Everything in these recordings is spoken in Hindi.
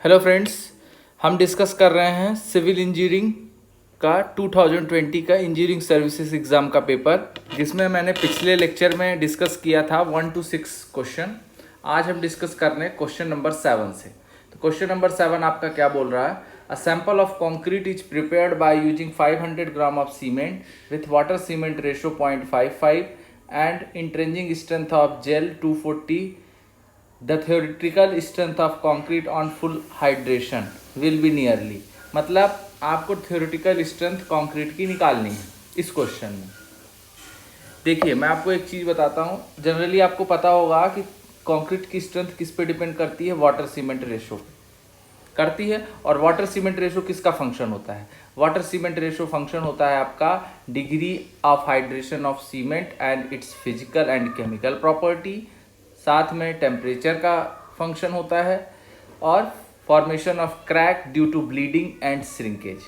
हेलो फ्रेंड्स, हम डिस्कस कर रहे हैं सिविल इंजीनियरिंग का 2020 का इंजीनियरिंग सर्विसेज एग्ज़ाम का पेपर, जिसमें मैंने पिछले लेक्चर में डिस्कस किया था 1 to 6 क्वेश्चन। आज हम डिस्कस कर रहे हैं क्वेश्चन नंबर 7 से। तो क्वेश्चन नंबर 7 आपका क्या बोल रहा है? A sample of concrete is prepared by using 500 gram of cement with water cement ratio 0.55 and intrinsic strength of gel 240. The theoretical strength of concrete on full hydration will be nearly. मतलब आपको theoretical strength concrete की निकालनी है इस क्वेश्चन में। देखिए, मैं आपको एक चीज़ बताता हूँ। जनरली आपको पता होगा कि कंक्रीट की स्ट्रेंथ किस पे डिपेंड करती है? वाटर सीमेंट रेशो करती है। और वाटर सीमेंट रेशो किसका फंक्शन होता है? वाटर सीमेंट रेशो फंक्शन होता है आपका degree of hydration of cement and its physical and chemical property. साथ में टेम्परेचर का फंक्शन होता है और formation of crack due to bleeding and shrinkage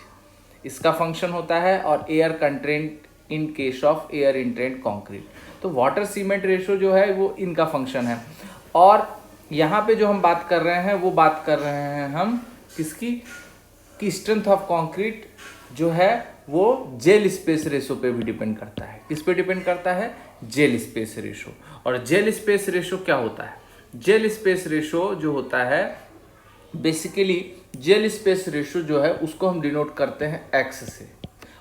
इसका फंक्शन होता है, और air content in case of air entrained concrete. तो वाटर सीमेंट रेशो जो है वो इनका फंक्शन है। और यहाँ पे जो हम बात कर रहे हैं वो बात कर रहे हैं हम किसकी? कि स्ट्रेंथ ऑफ कंक्रीट जो है वो जेल स्पेस रेशो पे भी डिपेंड करता है। किस पे डिपेंड करता है? Gel space ratio. और जेल स्पेस रेशो क्या होता है? जेल स्पेस रेशो जो होता है, बेसिकली जेल स्पेस रेशो जो है उसको हम डिनोट करते हैं एक्स से।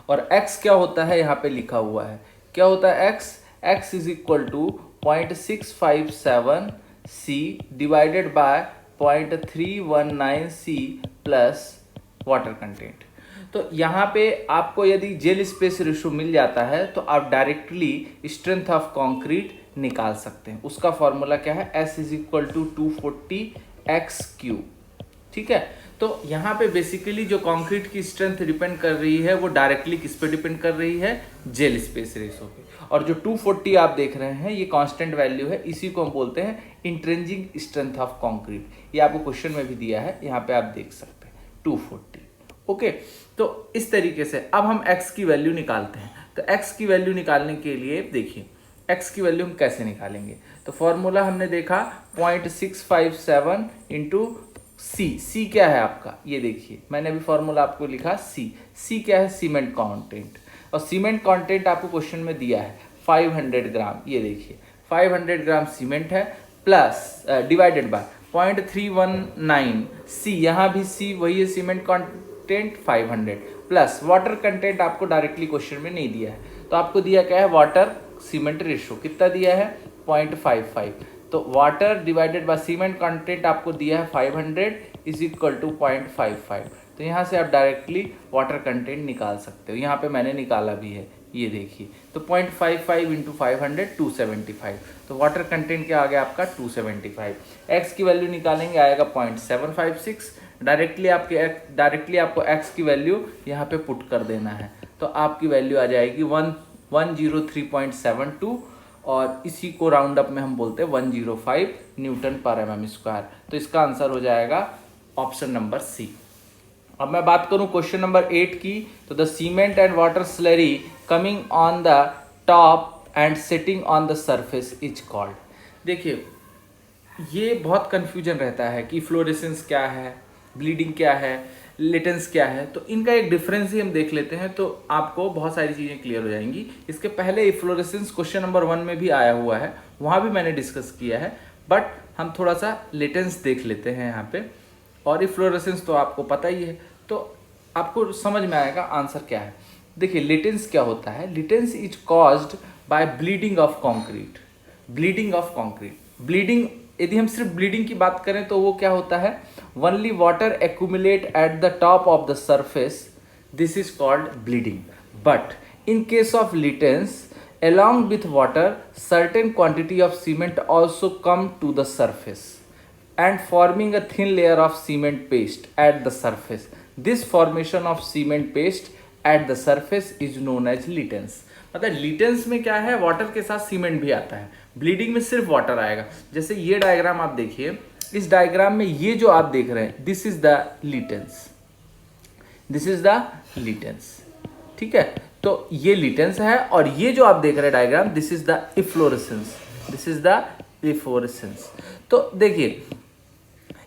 और एक्स क्या होता है? यहाँ पे लिखा हुआ है। क्या होता है X? X is equal to 0.657 C divided by 0.319 C plus water content. तो यहाँ पे आपको यदि जेल स्पेस रेशो मिल जाता है तो आप डायरेक्टली स्ट्रेंथ ऑफ कंक्रीट निकाल सकते हैं। उसका फॉर्मूला क्या है? S is equal to 240 x q. ठीक है, तो यहाँ पे बेसिकली जो कंक्रीट की स्ट्रेंथ डिपेंड कर रही है वो डायरेक्टली किस पे डिपेंड कर रही है? जेल स्पेस रेशो पे। और जो 240 आप देख रहे हैं ये कांस्टेंट वैल्यू है, इसी को हम बोलते हैं इंट्रिंसिक स्ट्रेंथ ऑफ कंक्रीट। ये आपको क्वेश्चन में भी दिया है, यहाँ पे आप देख सकते हैं 240। ओके, तो इस तरीके से अब हम x की वैल्यू निकालते हैं। तो x की वैल्यू निकालने के लिए देखिए x की वैल्यू हम कैसे निकालेंगे। तो फॉर्मूला हमने देखा 0.657 इंटू सी क्या है आपका? ये देखिए मैंने अभी फॉर्मूला आपको लिखा सी क्या है? Cement content. और सीमेंट कंटेंट आपको क्वेश्चन में दिया है 500 ग्राम। ये देखिए 500 ग्राम सीमेंट है प्लस डिवाइडेड बाय 0.319 सी, यहाँ भी सी वही है, cement content 500 plus water content आपको डायरेक्टली क्वेश्चन में नहीं दिया है। तो आपको दिया क्या है? वाटर सीमेंट रेशो कितना दिया है? 0.55। तो water divided by cement content आपको दिया है 500 इज इक्वल टू 0.55। तो यहाँ से आप डायरेक्टली वाटर कंटेंट निकाल सकते हो। यहाँ पे मैंने निकाला भी है, ये देखिए। तो 0.55 इंटू 500 275। तो वाटर कंटेंट क्या आ गया आपका? 275। एक्स की वैल्यू निकालेंगे, आएगा 0.756। डायरेक्टली आपको एक्स की वैल्यू यहाँ पे पुट कर देना है। तो आपकी वैल्यू आ जाएगी 103.72, और इसी को राउंड अप में हम बोलते हैं 105 न्यूटन पर mm स्क्वायर। तो इसका आंसर हो जाएगा ऑप्शन नंबर सी। अब मैं बात करूं क्वेश्चन नंबर 8 की, तो the cement and water slurry coming on the top and setting on the surface is called. देखिए ये बहुत कंफ्यूजन रहता है कि फ्लोरेसेंस क्या है, ब्लीडिंग क्या है, लेटेंस क्या है। तो इनका एक डिफरेंस ही हम देख लेते हैं तो आपको बहुत सारी चीज़ें क्लियर हो जाएंगी। इसके पहले इफ्लोरेसेंस क्वेश्चन नंबर 1 में भी आया हुआ है, वहाँ भी मैंने डिस्कस किया है, बट हम थोड़ा सा लेटेंस देख लेते हैं यहाँ पे। और इफ्लोरेसेंस तो आपको पता ही है, तो आपको समझ में आएगा आंसर क्या है। देखिए लेटेंस क्या होता है? Laitance is caused by bleeding of concrete. Bleeding of concrete, bleeding, यदि हम सिर्फ ब्लीडिंग की बात करें तो वो क्या होता है? Only water accumulate at the top of the surface, this is called bleeding. But in case of laitance along with water certain quantity of cement also come to the surface and forming a thin layer of cement paste at the surface. This formation of cement paste at the surface is known as littens. मतलब लिटेंस में क्या है? वाटर के साथ सीमेंट भी आता है। ब्लीडिंग में सिर्फ वाटर आएगा। जैसे ये डायग्राम आप देखिए, इस डायग्राम में ये जो आप देख रहे हैं this is the laitance, this is the laitance. ठीक है, तो ये लिटेंस है, और ये जो आप देख रहे हैं diagram this is the efflorescence, this is the efflorescence. तो देखिए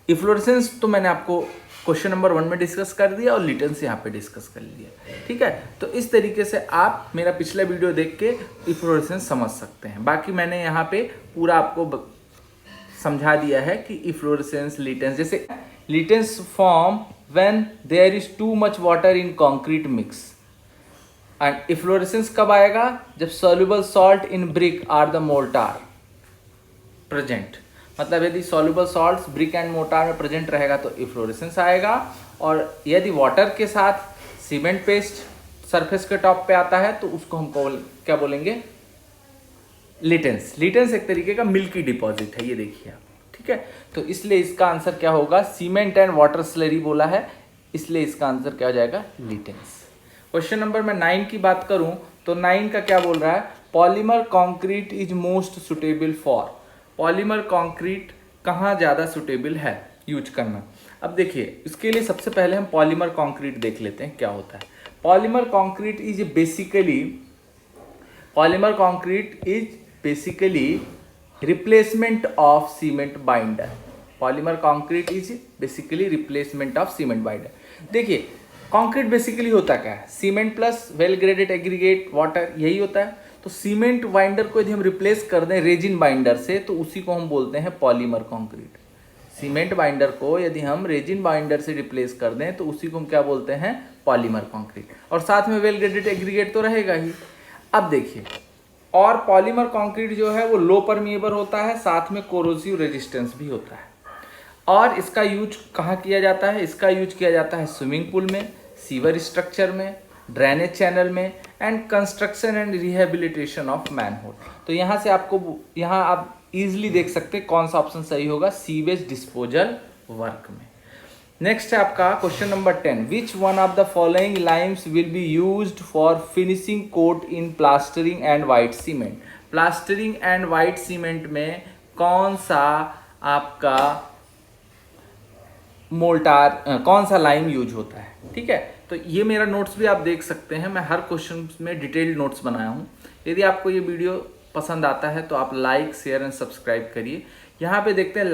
इफ्लोरेसेंस तो मैंने आपको क्वेश्चन नंबर 1 में डिस्कस कर दिया और लिटेंस यहाँ पे डिस्कस कर लिया, ठीक है। तो इस तरीके से आप मेरा पिछला वीडियो देख के इफ्लोरेसेंस समझ सकते हैं। बाकी मैंने यहाँ पे पूरा आपको समझा दिया है कि इफ्लोरेसेंस, लिटेंस, जैसे laitance form when there is too much water in concrete mix, and efflorescence कब आएगा, जब soluble salt in brick or the mortar present. मतलब यदि soluble salts brick and mortar में प्रेजेंट रहेगा तो इफ्लोरेसेंस आएगा, और यदि वाटर के साथ सीमेंट पेस्ट सरफेस के टॉप पे आता है तो उसको हम क्या बोलेंगे, लिटेंस। लिटेंस एक तरीके का मिल्की डिपॉजिट है, ये देखिए आप, ठीक है। तो इसलिए इसका आंसर क्या होगा, सीमेंट एंड वाटर स्लरी बोला है, इसलिए इसका आंसर क्या हो जाएगा, लिटेंस। क्वेश्चन नंबर मैं 9 की बात करूं तो 9 का क्या बोल रहा है, polymer concrete is most suitable for. Polymer concrete कहाँ ज़्यादा सुटेबल है यूज करना। अब देखिए इसके लिए सबसे पहले हम पॉलीमर कंक्रीट देख लेते हैं क्या होता है। Polymer concrete is basically replacement of cement binder. Polymer concrete is basically replacement of cement binder. देखिए कंक्रीट बेसिकली होता क्या है, cement plus well graded aggregate water, यही होता है। तो सीमेंट बाइंडर को यदि हम रिप्लेस कर दें रेजिन बाइंडर से तो उसी को हम बोलते हैं पॉलीमर कंक्रीट। सीमेंट बाइंडर को यदि हम रेजिन बाइंडर से रिप्लेस कर दें तो उसी को हम क्या बोलते हैं, पॉलीमर कंक्रीट, और साथ में वेल ग्रेडेड एग्रीगेट तो रहेगा ही। अब देखिए, और पॉलीमर कंक्रीट जो है वो लो परमिएबल होता है, साथ में कोरोसिव रेजिस्टेंस भी होता है। और इसका यूज कहाँ किया जाता है, इसका यूज किया जाता है स्विमिंग पूल में, सीवर स्ट्रक्चर में, ड्रेनेज चैनल में, and construction and rehabilitation of manhole. तो यहाँ से आपको, यहाँ आप इजीली देख सकते हैं कौन सा ऑप्शन सही होगा, सीवेज डिस्पोजल वर्क में। नेक्स्ट है आपका question number 10, which one of the following limes will be used for finishing coat in plastering and white cement. Plastering and white cement में कौन सा आपका मोल्टार, कौन सा लाइम यूज होता है, ठीक है। तो ये मेरा नोट्स भी आप देख सकते हैं, मैं हर क्वेश्चन में डिटेल्ड नोट्स बनाया हूँ। यदि आपको ये वीडियो पसंद आता है तो आप लाइक, शेयर एंड सब्सक्राइब करिए। यहाँ पे देखते हैं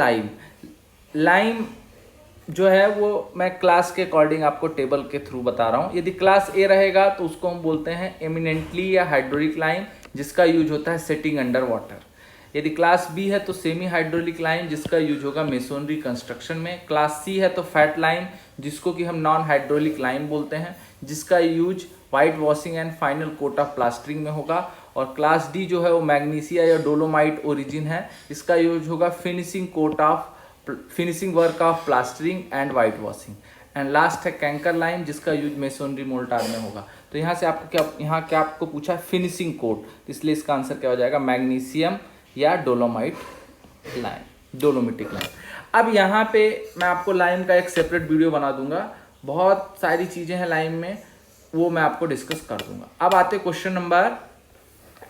लाइम जो है वो मैं क्लास के अकॉर्डिंग आपको टेबल के थ्रू बता रहा हूँ। यदि क्लास ए रहेगा तो उसको हम बोलते हैं एमिनेंटली या हाइड्रोलिक लाइम, जिसका यूज होता है सेटिंग अंडर वाटर। यदि क्लास बी है तो सेमी हाइड्रोलिक लाइम, जिसका यूज होगा मेसोनरी कंस्ट्रक्शन में। क्लास सी है तो फैट लाइम, जिसको कि हम नॉन हाइड्रोलिक लाइम बोलते हैं, जिसका use white washing and final coat of plastering में होगा। और क्लास डी जो है वो मैग्नीशिया या डोलोमाइट ओरिजिन है, इसका यूज होगा finishing work of plastering and white washing. And last है कैंकर लाइम, जिसका यूज मेसोनरी मोल्टार में होगा। तो यहाँ से आपको क्या आपको पूछा है, फिनिशिंग कोट, इसलिए इसका आंसर क्या हो जाएगा, मैग्नीशियम या डोलोमिटिक लाइम। अब यहाँ पे मैं आपको लाइम का एक सेपरेट वीडियो बना दूंगा, बहुत सारी चीज़ें हैं लाइम में, वो मैं आपको डिस्कस कर दूंगा। अब आते क्वेश्चन नंबर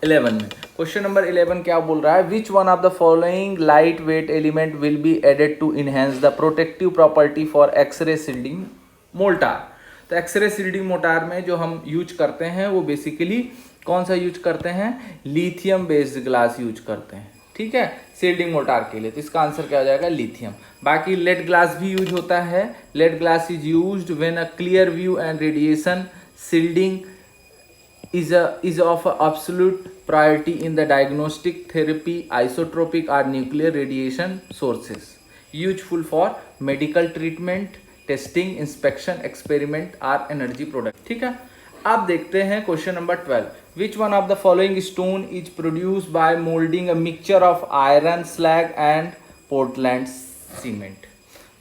11 में। क्वेश्चन नंबर 11 क्या बोल रहा है, which one of the following light weight element will be added to enhance the protective property for X ray shielding mortar. तो एक्सरे शील्डिंग मोल्टार में जो हम यूज करते हैं वो बेसिकली कौन सा यूज करते हैं, लिथियम बेस्ड ग्लास यूज करते हैं, ठीक है, शील्डिंग मोल्टार के लिए। तो इसका आंसर क्या हो जाएगा, लिथियम। बाकी लेड ग्लास भी यूज होता है। Lead glass is used when a clear view and radiation shielding is of absolute priority in the diagnostic therapy, isotropic or nuclear radiation sources, useful for medical treatment, testing, inspection, experiment or energy product, ठीक है। अब देखते हैं question number 12, which one of the following stone is produced by molding a mixture of iron slag and Portland cement।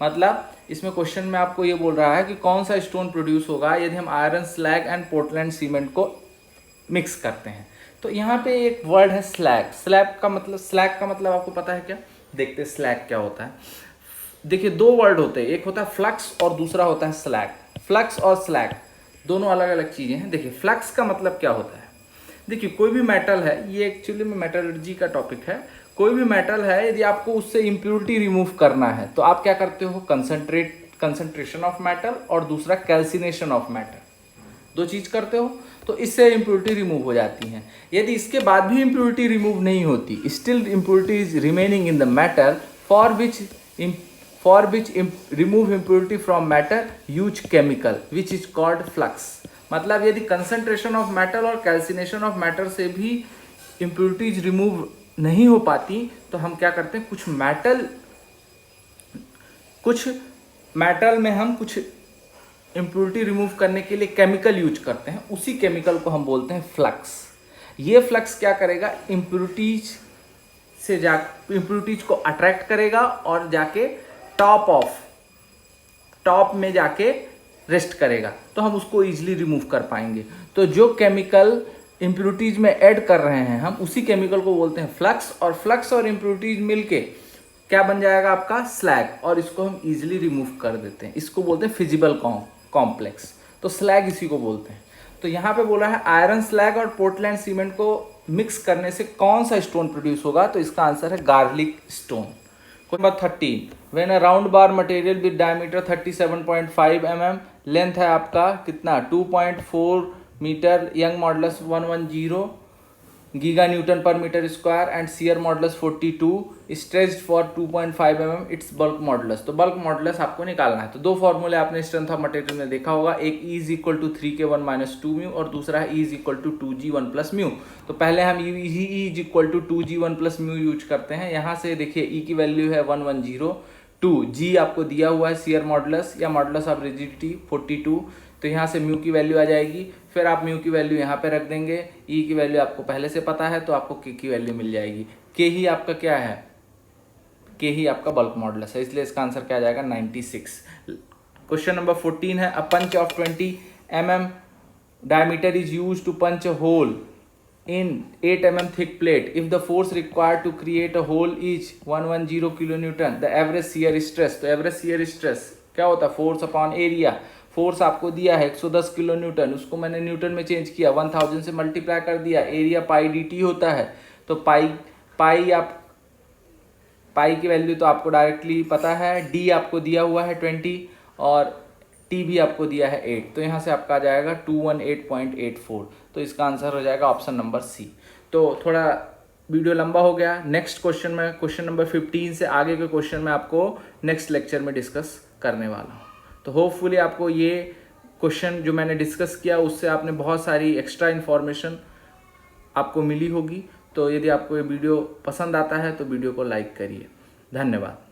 मतलब इसमें क्वेश्चन में आपको ये बोल रहा है कि कौन सा स्टोन प्रोड्यूस होगा यदि हम iron slag and Portland cement को मिक्स करते हैं। तो यहाँ पे एक वर्ड है स्लैग। स्लैग का मतलब आपको पता है क्या, देखते हैं स्लैग क्या होता है। देखिए दो वर्ड होते हैं, एक होता है फ्लक्स और दूसरा होता है स्लैग। फ्लक्स और स्लैग दोनों अलग अलग चीज़ें हैं। देखिए फ्लक्स का मतलब क्या होता है, देखिए कोई भी मेटल है, ये एक्चुअली में मेटलर्जी का टॉपिक है। कोई भी मेटल है, यदि आपको उससे इम्प्योरिटी रिमूव करना है तो आप क्या करते हो, कंसंट्रेशन ऑफ मेटल और दूसरा कैल्सिनेशन ऑफ मेटल, दो चीज़ करते हो, तो इससे इम्प्योरिटी रिमूव हो जाती हैं। यदि इसके बाद भी इम्प्योरिटी रिमूव नहीं होती, still impurity is remaining in the metal for which remove impurity from matter use chemical which is called flux. मतलब यदि कंसंट्रेशन ऑफ मेटल और कैल्सिनेशन ऑफ मैटर से भी इम्प्योरिटीज रिमूव नहीं हो पाती तो हम क्या करते हैं, कुछ मेटल में हम कुछ इम्प्योरिटी रिमूव करने के लिए केमिकल यूज करते हैं, उसी केमिकल को हम बोलते हैं फ्लक्स। ये फ्लक्स क्या करेगा, इम्प्योरिटीज को अट्रैक्ट करेगा और जाके टॉप में जाके रेस्ट करेगा, तो हम उसको इजीली रिमूव कर पाएंगे। तो जो केमिकल इम्प्योरिटीज में ऐड कर रहे हैं हम, उसी केमिकल को बोलते हैं फ्लक्स, और फ्लक्स और इम्प्योरिटीज मिलके क्या बन जाएगा आपका स्लैग, और इसको हम इजीली रिमूव कर देते हैं। इसको बोलते हैं फिजिबल कॉम्प्लेक्स, तो स्लैग इसी को बोलते हैं। तो यहाँ पे बोला है आयरन स्लैग और पोर्टलैंड सीमेंट को मिक्स करने से कौन सा स्टोन प्रोड्यूस होगा, तो इसका आंसर है garlic stone. Number 13, when a round bar material with diameter 37.5 mm, length है आपका कितना 2.4 metre, Young modulus 110 giga newton per metre square and shear modulus 42, stretched for 2.5 mm, its bulk modulus. तो बल्क मॉडुलस आपको निकालना है। तो दो फॉर्मूले आपने स्ट्रेंथ ऑफ मटेरियल में देखा होगा, एक E is equal to 3K1 - 2 mu और दूसरा है E is equal to 2G1 + mu. तो पहले हम E is equal to 2G1 + mu use करते हैं। यहाँ से देखिए E की वैल्यू है 110, 2 G आपको दिया हुआ है शियर मॉडुलस या मॉडुलस ऑफ रिजिडिटी 42, तो यहाँ से म्यू की वैल्यू आ जाएगी। फिर आप म्यू की वैल्यू यहाँ पे रख देंगे, ई की वैल्यू आपको पहले से पता है तो आपको के की वैल्यू मिल जाएगी। के ही आपका क्या है, के ही आपका बल्क मॉडुलस है, इसलिए इसका आंसर क्या आ जाएगा 96। क्वेश्चन नंबर 14 है, a punch of 20 mm diameter is use to punch a hole in 8 mm thick plate. If the force required to create a hole is 110 kilonewton, the average shear stress, तो average shear stress क्या होता है, फोर्स अपॉन एरिया। फोर्स आपको दिया है 110 किलो न्यूटन, उसको मैंने न्यूटन में चेंज किया, 1000 से मल्टीप्लाई कर दिया, एरिया पाई dt होता है। तो पाई की वैल्यू तो आपको डायरेक्टली पता है, d आपको दिया हुआ है 20 और t भी आपको दिया है 8, तो यहाँ से आपका आ जाएगा 218.84। तो इसका आंसर हो जाएगा ऑप्शन नंबर सी। तो थोड़ा वीडियो लंबा हो गया, नेक्स्ट क्वेश्चन में क्वेश्चन नंबर 15 से आगे के क्वेश्चन में आपको नेक्स्ट लेक्चर में डिस्कस करने वाला हूँ। तो होपफुली आपको ये क्वेश्चन जो मैंने डिस्कस किया उससे आपने बहुत सारी एक्स्ट्रा इन्फॉर्मेशन आपको मिली होगी। तो यदि आपको ये वीडियो पसंद आता है तो वीडियो को लाइक करिए। धन्यवाद।